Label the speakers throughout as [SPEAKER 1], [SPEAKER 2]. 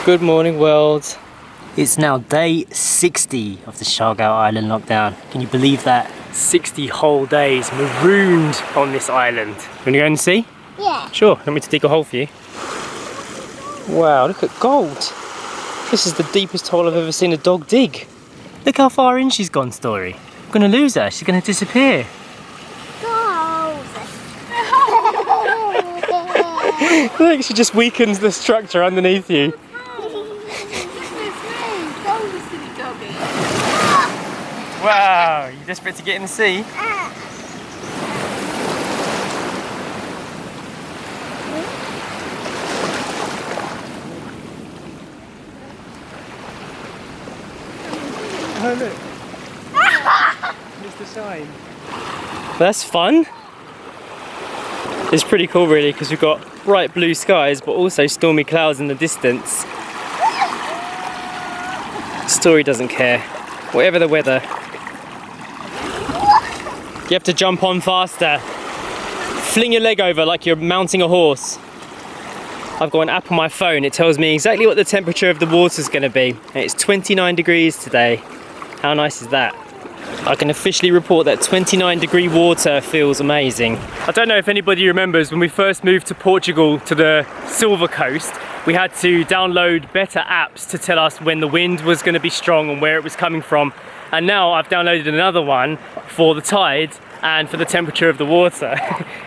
[SPEAKER 1] Good morning, world. It's now day 60 of the Siargao Island Lockdown. Can you believe that? 60 whole days marooned on this island. You wanna go and see?
[SPEAKER 2] Yeah.
[SPEAKER 1] Sure, want me to dig a hole for you? Wow, look at gold. This is the deepest hole I've ever seen a dog dig. Look how far in she's gone, Story. I'm gonna lose her, she's gonna disappear. Look, she just weakens the structure underneath you. Wow, you desperate to get in the sea? Oh look, Mr. Shine. That's fun. It's pretty cool really, because we've got bright blue skies but also stormy clouds in the distance. Story doesn't care, whatever the weather. You have to jump on faster. Fling your leg over like you're mounting a horse. I've got an app on my phone, it tells me exactly what the temperature of the water is going to be. And it's 29 degrees today. How nice is that? I can officially report that 29-degree water feels amazing. I don't know if anybody remembers when we first moved to Portugal to the Silver Coast, we had to download better apps to tell us when the wind was going to be strong and where it was coming from. And now I've downloaded another one for the tide and for the temperature of the water.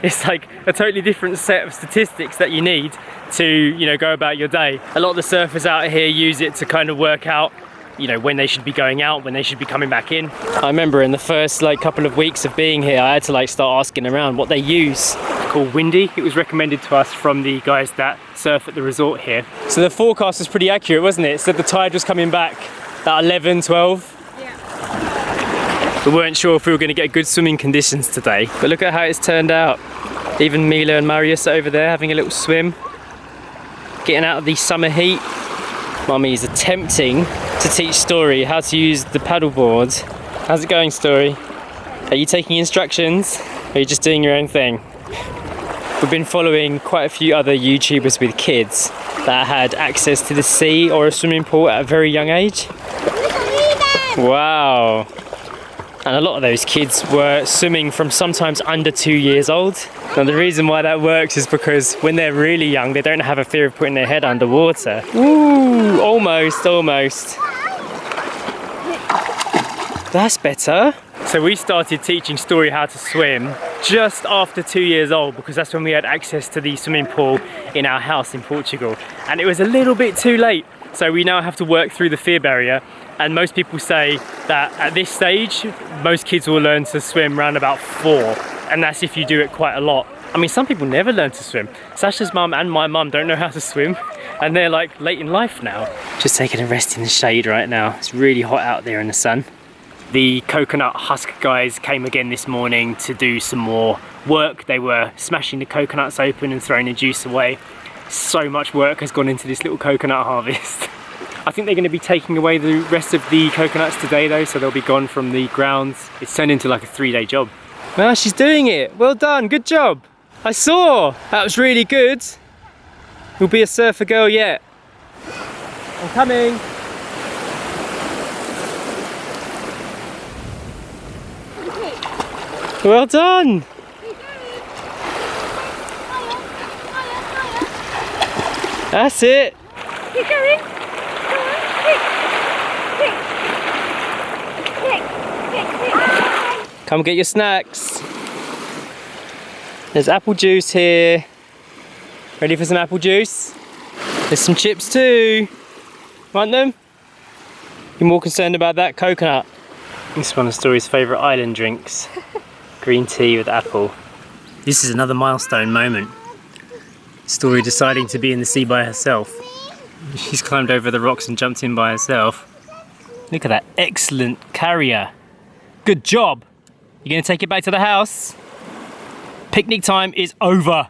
[SPEAKER 1] It's like a totally different set of statistics that you need to, you know, go about your day. A lot of the surfers out here use it to kind of work out, you know, when they should be going out, when they should be coming back in. I remember in the first couple of weeks of being here, I had to start asking around what they use. It's called Windy. It was recommended to us from the guys that surf at the resort here. So the forecast was pretty accurate, wasn't it? It said the tide was coming back at 11, 12. Yeah. We weren't sure if we were going to get good swimming conditions today, but look at how it's turned out. Even Mila and Marius are over there having a little swim, getting out of the summer heat. Mummy is attempting to teach Story how to use the paddleboard. How's it going, Story? Are you taking instructions or are you just doing your own thing? We've been following quite a few other YouTubers with kids that had access to the sea or a swimming pool at a very young age. Wow. And a lot of those kids were swimming from sometimes under 2 years old. Now the reason why that works is because when they're really young, they don't have a fear of putting their head underwater. Ooh, almost. That's better. So we started teaching Story how to swim just after 2 years old, because that's when we had access to the swimming pool in our house in Portugal. And it was a little bit too late. So we now have to work through the fear barrier. And most people say that at this stage, most kids will learn to swim around about 4. And that's if you do it quite a lot. I mean, some people never learn to swim. Sasha's mum and my mum don't know how to swim. And they're late in life now. Just taking a rest in the shade right now. It's really hot out there in the sun. The coconut husk guys came again this morning to do some more work. They were smashing the coconuts open and throwing the juice away. So much work has gone into this little coconut harvest. I think they're going to be taking away the rest of the coconuts today though, so they'll be gone from the grounds. It's turned into like a 3-day job. Well, she's doing it. Well done, good job. I saw, that was really good. You'll be a surfer girl yet. I'm coming. Well done. That's it.
[SPEAKER 2] Keep going.
[SPEAKER 1] Come get your snacks. There's apple juice here. Ready for some apple juice? There's some chips too. Want them? You're more concerned about that coconut. This is one of Story's favourite island drinks. Green tea with apple. This is another milestone moment. Story deciding to be in the sea by herself. She's climbed over the rocks and jumped in by herself. Look at that excellent carrier. Good job. You gonna take it back to the house? Picnic time is over.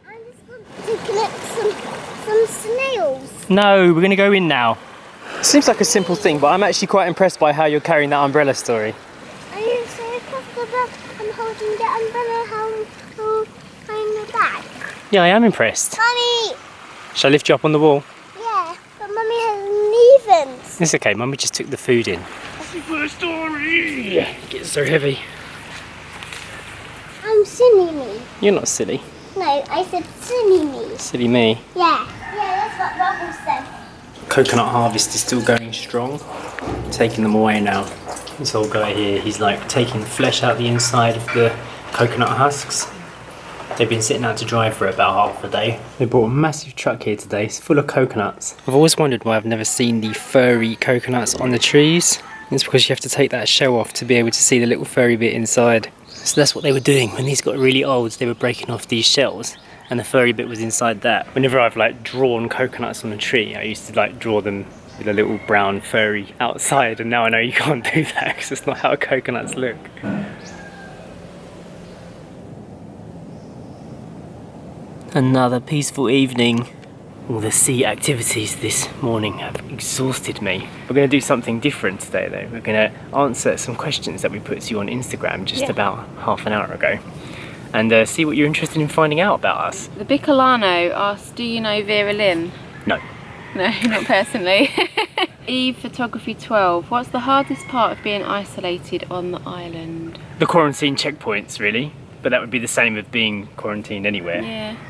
[SPEAKER 2] I'm just going to collect some snails.
[SPEAKER 1] No, we're gonna go in now. Seems like a simple thing, but I'm actually quite impressed by how you're carrying that umbrella, Story.
[SPEAKER 2] Are you so comfortable? I'm holding the umbrella on the back.
[SPEAKER 1] Yeah, I am impressed.
[SPEAKER 2] Mummy!
[SPEAKER 1] Shall I lift you up on the wall?
[SPEAKER 2] Yeah, but Mummy this.
[SPEAKER 1] It's okay, Mummy just took the food in. The story! Yeah, it gets so heavy.
[SPEAKER 2] I'm silly me.
[SPEAKER 1] You're not silly.
[SPEAKER 2] No, I said silly me.
[SPEAKER 1] Silly me.
[SPEAKER 2] Yeah. Yeah, that's what Ruffles said.
[SPEAKER 1] Coconut harvest is still going strong. Taking them away now. This old guy here, he's like taking the flesh out the inside of the coconut husks. They've been sitting out to dry for about half a day. They brought a massive truck here today. It's full of coconuts. I've always wondered why I've never seen the furry coconuts on the trees. It's because you have to take that shell off to be able to see the little furry bit inside. So that's what they were doing. When these got really old, they were breaking off these shells and the furry bit was inside that. Whenever I've like drawn coconuts on a tree, I used to like draw them with a little brown furry outside, and now I know you can't do that because it's not how coconuts look. Another peaceful evening. All the sea activities this morning have exhausted me. We're going to do something different today though. We're going to answer some questions that we put to you on Instagram just about half an hour ago. And see what you're interested in finding out about us.
[SPEAKER 3] The Bicolano asked, do you know Vera Lynn?
[SPEAKER 1] No.
[SPEAKER 3] No, not personally. Eve Photography 12, what's the hardest part of being isolated on the island?
[SPEAKER 1] The quarantine checkpoints, really. But that would be the same as being quarantined anywhere.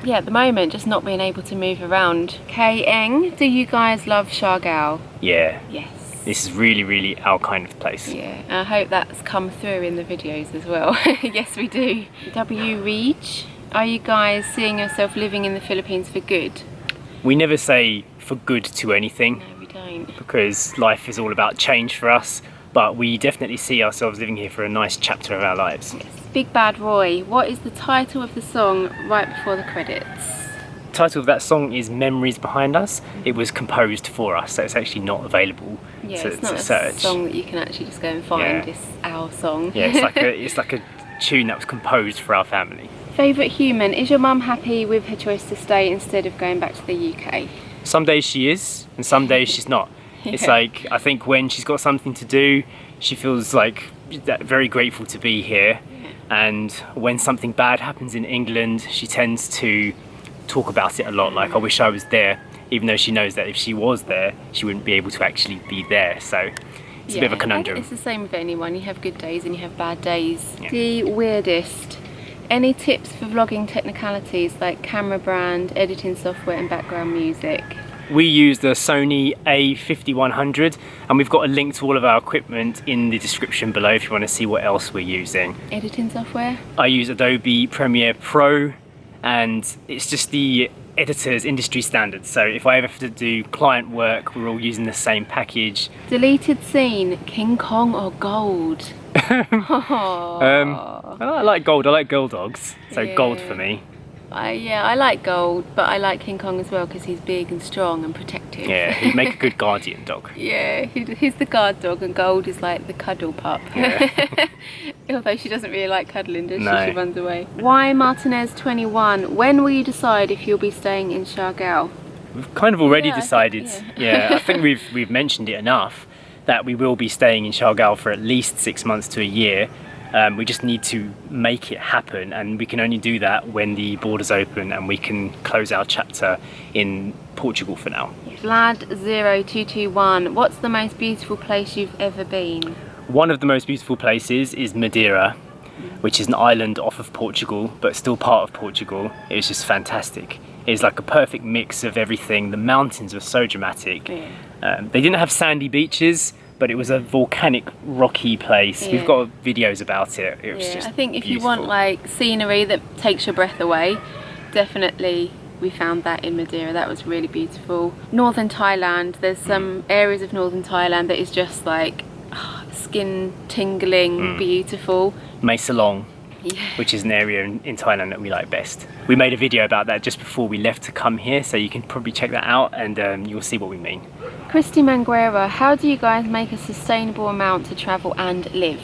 [SPEAKER 3] Yeah, at the moment, just not being able to move around. Kay Eng, do you guys love Siargao?
[SPEAKER 1] Yeah.
[SPEAKER 3] Yes.
[SPEAKER 1] This is really, really our kind of place.
[SPEAKER 3] Yeah, I hope that's come through in the videos as well. Yes, we do. W. Reach, are you guys seeing yourself living in the Philippines for good?
[SPEAKER 1] We never say for good to anything.
[SPEAKER 3] No, we don't.
[SPEAKER 1] Because life is all about change for us. But we definitely see ourselves living here for a nice chapter of our lives.
[SPEAKER 3] Yes. Big Bad Roy, what is the title of the song right before the credits?
[SPEAKER 1] The title of that song is Memories Behind Us. It was composed for us, so it's actually not available
[SPEAKER 3] it's not
[SPEAKER 1] to
[SPEAKER 3] a
[SPEAKER 1] search.
[SPEAKER 3] Song that you can actually just go and find. It's our song.
[SPEAKER 1] Yeah, it's like a tune that was composed for our family.
[SPEAKER 3] Favourite human, is your mum happy with her choice to stay instead of going back to the UK?
[SPEAKER 1] Some days she is, and some days she's not. It's like, I think when she's got something to do, she feels like very grateful to be here. And when something bad happens in England, she tends to talk about it a lot, like I wish I was there, even though she knows that if she was there, she wouldn't be able to actually be there. So it's a bit of a conundrum.
[SPEAKER 3] It's the same with anyone, you have good days and you have bad days. The weirdest, any tips for vlogging technicalities like camera brand, editing software and background music?
[SPEAKER 1] We use the Sony A5100 and we've got a link to all of our equipment in the description below if you want to see what else we're using.
[SPEAKER 3] Editing software?
[SPEAKER 1] I use Adobe Premiere Pro and it's just the editor's industry standard, so if I ever have to do client work we're all using the same package.
[SPEAKER 3] Deleted scene, King Kong or gold?
[SPEAKER 1] I like gold, I like girl dogs, so gold for me.
[SPEAKER 3] I like gold, but I like King Kong as well because he's big and strong and protective.
[SPEAKER 1] Yeah, he'd make a good guardian dog.
[SPEAKER 3] Yeah, he's the guard dog and Gold is like the cuddle pup.
[SPEAKER 1] Yeah.
[SPEAKER 3] Although she doesn't really like cuddling, does
[SPEAKER 1] No.
[SPEAKER 3] she? She runs away. Why Martinez 21? When will you decide if you'll be staying in Siargao?
[SPEAKER 1] We've kind of already
[SPEAKER 3] Yeah, I
[SPEAKER 1] decided,
[SPEAKER 3] think,
[SPEAKER 1] I think we've mentioned it enough that we will be staying in Siargao for at least 6 months to a year. We just need to make it happen, and we can only do that when the borders open and we can close our chapter in Portugal for now.
[SPEAKER 3] Vlad0221, what's the most beautiful place you've ever been?
[SPEAKER 1] One of the most beautiful places is Madeira, which is an island off of Portugal, but still part of Portugal. It was just fantastic. It's like a perfect mix of everything. The mountains were so dramatic.
[SPEAKER 3] Yeah.
[SPEAKER 1] They didn't have sandy beaches, but it was a volcanic, rocky place.
[SPEAKER 3] Yeah.
[SPEAKER 1] We've got videos about it. It was just
[SPEAKER 3] I think if
[SPEAKER 1] beautiful.
[SPEAKER 3] you want like scenery that takes your breath away, definitely we found that in Madeira. That was really beautiful. Northern Thailand, there's some areas of northern Thailand that is just like skin tingling, beautiful.
[SPEAKER 1] Mae Salong,
[SPEAKER 3] Yeah.
[SPEAKER 1] which is an area in Thailand that we like best. We made a video about that just before we left to come here, so you can probably check that out and you'll see what we mean.
[SPEAKER 3] Christy Manguera, how do you guys make a sustainable amount to travel and live?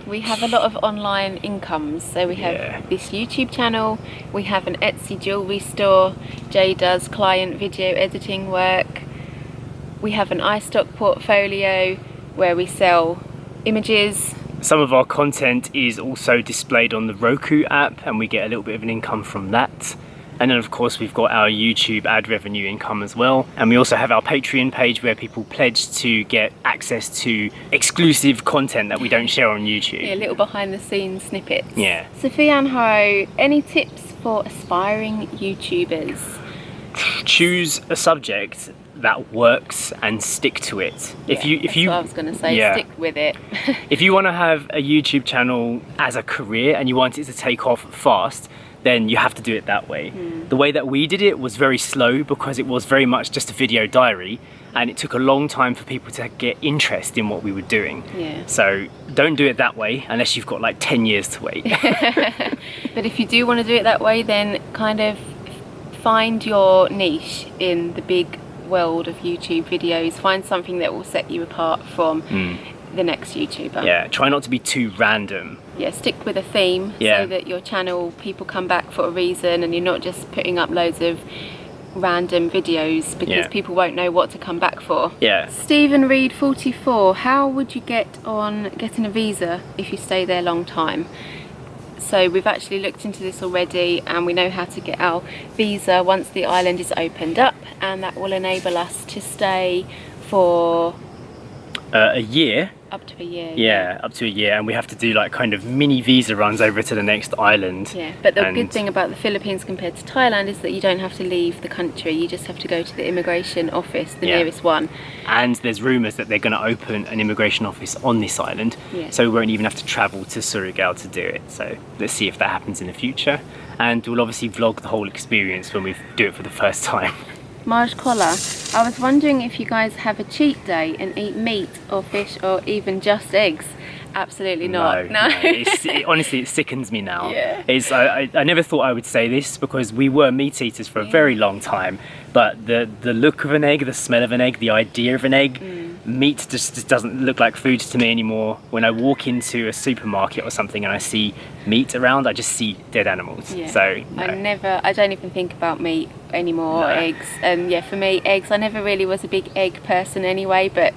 [SPEAKER 3] We have a lot of online incomes, so we have this YouTube channel, we have an Etsy jewellery store, Jay does client video editing work, we have an iStock portfolio where we sell images.
[SPEAKER 1] Some of our content is also displayed on the Roku app and we get a little bit of an income from that. And then of course we've got our YouTube ad revenue income as well. And we also have our Patreon page where people pledge to get access to exclusive content that we don't share on YouTube.
[SPEAKER 3] Yeah, little behind the scenes snippets.
[SPEAKER 1] Yeah.
[SPEAKER 3] Sophie and Ho, any tips for aspiring YouTubers?
[SPEAKER 1] Choose a subject that works and stick to it.
[SPEAKER 3] That's what I was going to say, stick with it.
[SPEAKER 1] If you want to have a YouTube channel as a career and you want it to take off fast, then you have to do it that way. The way that we did it was very slow because it was very much just a video diary, and it took a long time for people to get interest in what we were doing.
[SPEAKER 3] Yeah.
[SPEAKER 1] So don't do it that way unless you've got like 10 years to wait.
[SPEAKER 3] But if you do want to do it that way, then kind of find your niche in the big world of YouTube videos. Find something that will set you apart from the next YouTuber.
[SPEAKER 1] Yeah, try not to be too random.
[SPEAKER 3] Yeah, stick with a theme so that your channel, people come back for a reason and you're not just putting up loads of random videos because people won't know what to come back for.
[SPEAKER 1] Yeah.
[SPEAKER 3] Stephen Reed 44, how would you get on getting a visa if you stay there a long time? So we've actually looked into this already and we know how to get our visa once the island is opened up, and that will enable us to stay for
[SPEAKER 1] a year.
[SPEAKER 3] Up to a year.
[SPEAKER 1] Yeah, up to a year, and we have to do like kind of mini visa runs over to the next island.
[SPEAKER 3] Yeah, but the good thing about the Philippines compared to Thailand is that you don't have to leave the country, you just have to go to the immigration office, the nearest one.
[SPEAKER 1] And there's rumours that they're going to open an immigration office on this island, so we won't even have to travel to Siargao to do it. So let's see if that happens in the future, and we'll obviously vlog the whole experience when we do it for the first time.
[SPEAKER 3] Marge Collar, I was wondering if you guys have a cheat day and eat meat or fish or even just eggs. Absolutely not. No.
[SPEAKER 1] Honestly, it sickens me now.
[SPEAKER 3] Yeah.
[SPEAKER 1] I never thought I would say this because we were meat eaters for a very long time, but the look of an egg, the smell of an egg, the idea of an egg, meat just doesn't look like food to me anymore. When I walk into a supermarket or something and I see meat around, I just see dead animals.
[SPEAKER 3] Yeah.
[SPEAKER 1] So no.
[SPEAKER 3] I don't even think about meat anymore, or eggs. And yeah, for me, eggs, I never really was a big egg person anyway, but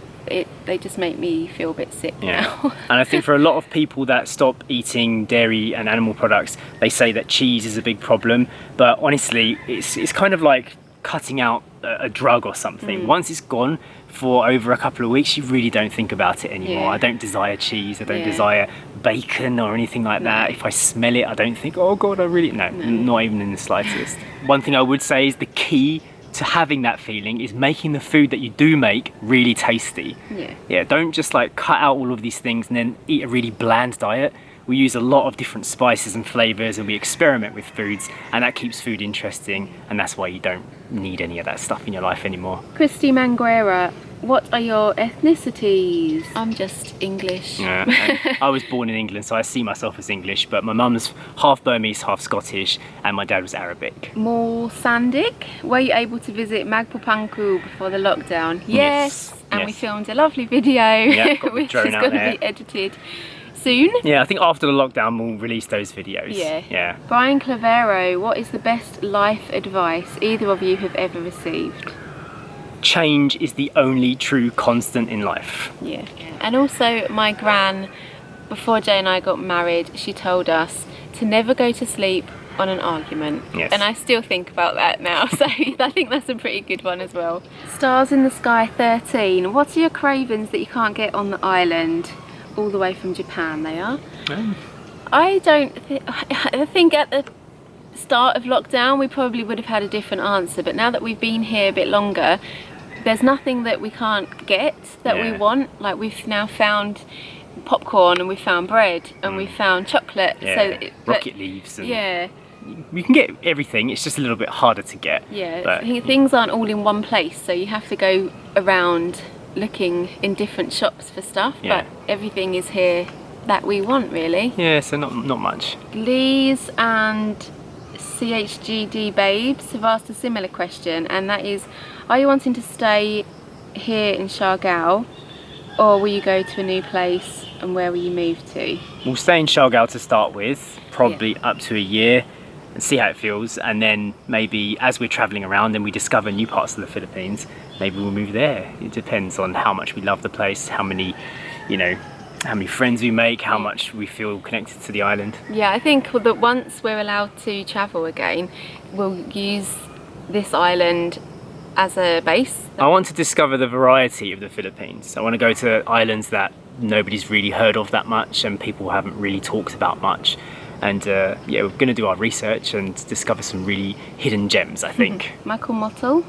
[SPEAKER 3] they just make me feel a bit sick now.
[SPEAKER 1] And I think for a lot of people that stop eating dairy and animal products, they say that cheese is a big problem, but honestly it's kind of like cutting out a drug or something. Once it's gone for over a couple of weeks, you really don't think about it anymore. I don't desire cheese, I don't desire bacon or anything like that. If I smell it, I don't think, oh god, I really not even in the slightest. One thing I would say is the key to having that feeling is making the food that you do make really tasty. Don't just like cut out all of these things and then eat a really bland diet. We use a lot of different spices and flavors and we experiment with foods, and that keeps food interesting, and that's why you don't need any of that stuff in your life anymore.
[SPEAKER 3] Christy Manguera, what are your ethnicities? I'm just English.
[SPEAKER 1] I was born in England, so I see myself as English, but my mum's half Burmese, half Scottish, and my dad was Arabic.
[SPEAKER 3] More Sandik, were you able to visit Magpapangku before the lockdown? Yes. And we filmed a lovely video, which is going to be edited soon. Yeah,
[SPEAKER 1] I think after the lockdown we'll release those videos.
[SPEAKER 3] Yeah. Brian Clavero, what is the best life advice either of you have ever received?
[SPEAKER 1] Change is the only true constant in life.
[SPEAKER 3] Yeah. And also my gran, before Jay and I got married, she told us to never go to sleep on an argument. And I still think about that now, so I think that's a pretty good one as well. Stars in the Sky 13, what are your cravings that you can't get on the island? All the way from Japan they are. I think at the start of lockdown we probably would have had a different answer, but now that we've been here a bit longer, there's nothing that we can't get that we want. Like we've now found popcorn and we've found bread and we've found chocolate.
[SPEAKER 1] Rocket leaves and you can get everything, it's just a little bit harder to get.
[SPEAKER 3] But things aren't all in one place, so you have to go around looking in different shops for stuff, but everything is here that we want really.
[SPEAKER 1] So not much.
[SPEAKER 3] Lee's and CHGD Babes have asked a similar question, and that is, are you wanting to stay here in Siargao, or will you go to a new place, and where will you move to? We'll
[SPEAKER 1] stay in Siargao to start with, probably up to a year, and see how it feels, and then maybe as we're traveling around and we discover new parts of the Philippines, maybe we'll move there. It depends on how much we love the place, how many, how many friends we make, how much we feel connected to the island.
[SPEAKER 3] Yeah, I think that once we're allowed to travel again, we'll use this island as a base.
[SPEAKER 1] I want to discover the variety of the Philippines. I want to go to islands that nobody's really heard of that much and people haven't really talked about much. And yeah, we're going to do our research and discover some really hidden gems, I think.
[SPEAKER 3] Michael Mottle,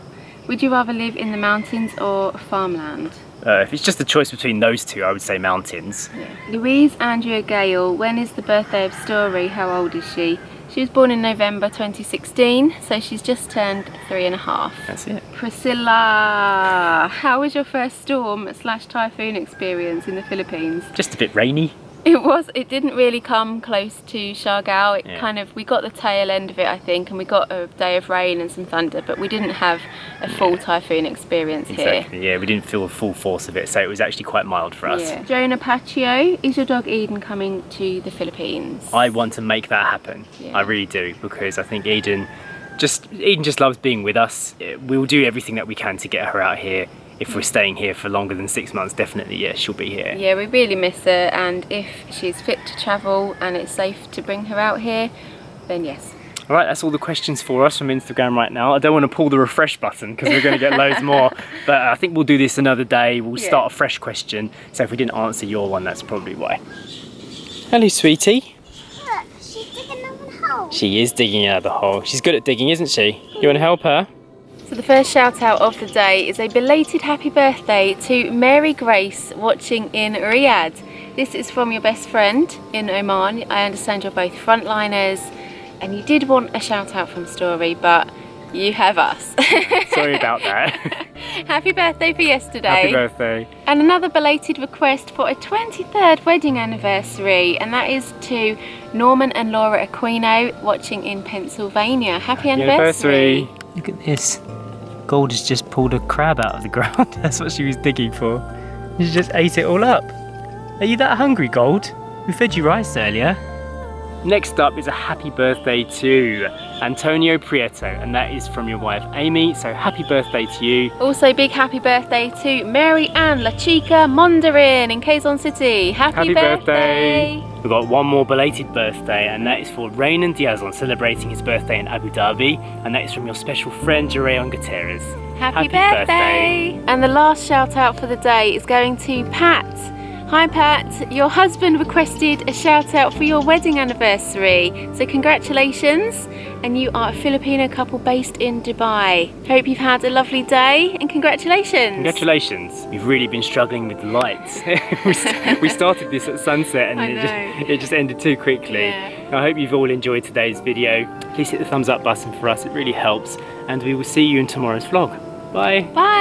[SPEAKER 3] would you rather live in the mountains or farmland?
[SPEAKER 1] If it's just a choice between those two, I would say mountains.
[SPEAKER 3] Yeah. Louise Andrea Gale, when is the birthday of Story? How old is she? She was born in November 2016, so she's just turned 3.5.
[SPEAKER 1] That's it.
[SPEAKER 3] Priscilla, how was your first storm / typhoon experience in the Philippines?
[SPEAKER 1] Just a bit rainy.
[SPEAKER 3] It didn't really come close to Siargao. We got the tail end of it, I think, and we got a day of rain and some thunder, but we didn't have a full typhoon experience here.
[SPEAKER 1] Exactly, yeah, we didn't feel the full force of it, so it was actually quite mild for us.
[SPEAKER 3] Yeah. Jonah Paccio, is your dog Eden coming to the Philippines?
[SPEAKER 1] I want to make that happen.
[SPEAKER 3] Yeah.
[SPEAKER 1] I really do, because I think Eden just loves being with us. We'll do everything that we can to get her out here. If we're staying here for longer than 6 months, definitely, yeah, she'll be here.
[SPEAKER 3] Yeah, we really miss her, and if she's fit to travel and it's safe to bring her out here, then yes.
[SPEAKER 1] All right, that's all the questions for us from Instagram right now. I don't want to pull the refresh button because we're going to get loads more, but I think we'll do this another day. We'll start a fresh question, so if we didn't answer your one, that's probably why. Hello, sweetie.
[SPEAKER 2] Look, she's digging another hole.
[SPEAKER 1] She is digging out of the hole. She's good at digging, isn't she? You want to help her?
[SPEAKER 3] So the first shout out of the day is a belated happy birthday to Mary Grace watching in Riyadh. This is from your best friend in Oman. I understand you're both frontliners and you did want a shout out from Story, but you have us.
[SPEAKER 1] Sorry about that.
[SPEAKER 3] Happy birthday for yesterday.
[SPEAKER 1] Happy birthday.
[SPEAKER 3] And another belated request for a 23rd wedding anniversary, and that is to Norman and Laura Aquino watching in Pennsylvania. Happy anniversary.
[SPEAKER 1] Look at this. Gold has just pulled a crab out of the ground. That's what she was digging for. She just ate it all up. Are you that hungry, Gold? We fed you rice earlier. Next up is a happy birthday to Antonio Prieto, and that is from your wife Amy, so happy birthday to you.
[SPEAKER 3] Also big happy birthday to Mary Ann La Chica Mondarin in Quezon City. Happy birthday!
[SPEAKER 1] We've got one more belated birthday, and that is for Raynon Diazon celebrating his birthday in Abu Dhabi, and that is from your special friend Jereon Gutierrez.
[SPEAKER 3] Happy birthday! And the last shout out for the day is going to Pat. Hi Pat, your husband requested a shout out for your wedding anniversary, so congratulations, and you are a Filipino couple based in Dubai. Hope you've had a lovely day and congratulations.
[SPEAKER 1] Congratulations. We've really been struggling with the lights. we started this at sunset and it just ended too quickly.
[SPEAKER 3] Yeah.
[SPEAKER 1] I hope you've all enjoyed today's video. Please hit the thumbs up button for us, it really helps, and we will see you in tomorrow's vlog. Bye.
[SPEAKER 3] Bye.